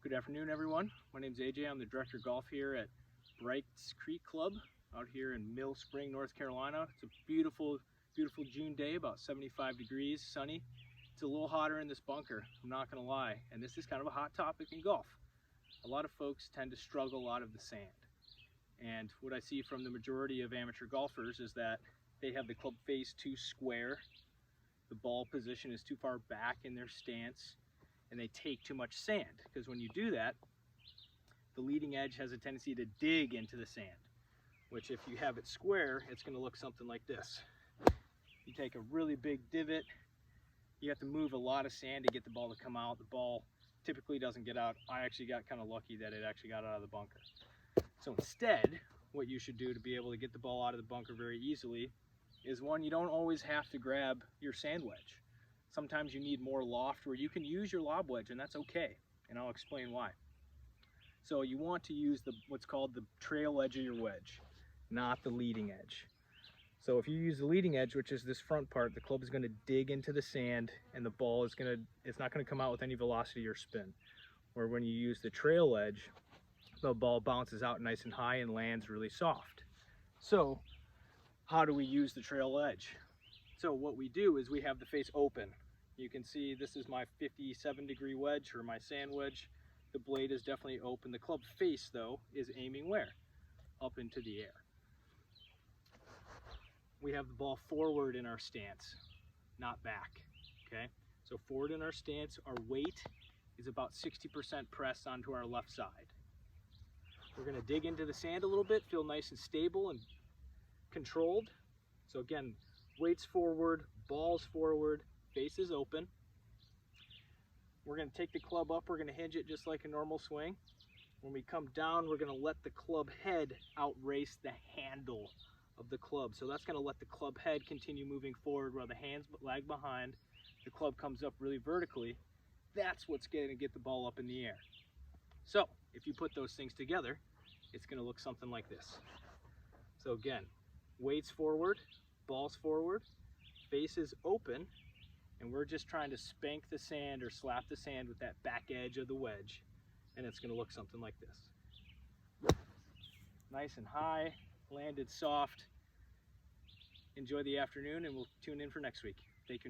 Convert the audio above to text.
Good afternoon, everyone. My name is AJ. I'm the director of golf here at Brights Creek Club out here in Mill Spring, North Carolina. It's a beautiful, beautiful June day, about 75 degrees, sunny. It's a little hotter in this bunker, I'm not going to lie, and this is kind of a hot topic in golf. A lot of folks tend to struggle out of the sand, and what I see from the majority of amateur golfers is that they have the club face too square, the ball position is too far back in their stance, and they take too much sand, because when you do that, the leading edge has a tendency to dig into the sand, which if you have it square, it's going to look something like this. You take a really big divot, you have to move a lot of sand to get the ball to come out. The ball typically doesn't get out. I actually got kind of lucky that it actually got out of the bunker. So instead, what you should do to be able to get the ball out of the bunker very easily is, one, you don't always have to grab your sand wedge. Sometimes you need more loft where you can use your lob wedge, and that's okay, and I'll explain why. So you want to use what's called the trail edge of your wedge, not the leading edge. So if you use the leading edge, which is this front part, the club is going to dig into the sand, and the ball is it's not going to come out with any velocity or spin. Or when you use the trail edge, the ball bounces out nice and high and lands really soft. So how do we use the trail edge? So what we do is we have the face open. You can see this is my 57-degree wedge, or my sand wedge. The blade is definitely open. The club face, though, is aiming where? Up into the air. We have the ball forward in our stance, not back, okay? So forward in our stance, our weight is about 60% pressed onto our left side. We're gonna dig into the sand a little bit, feel nice and stable and controlled. So again, weight's forward, ball's forward, face is open. We're gonna take the club up, we're gonna hinge it just like a normal swing. When we come down, we're gonna let the club head outrace the handle of the club. So that's going to let the club head continue moving forward while the hands lag behind. The club comes up really vertically. That's what's going to get the ball up in the air. So if you put those things together, it's going to look something like this. So again, weight's forward, ball's forward, face is open, and we're just trying to spank the sand or slap the sand with that back edge of the wedge, and it's going to look something like this. Nice and high, landed soft. Enjoy the afternoon, and we'll tune in for next week. Take care.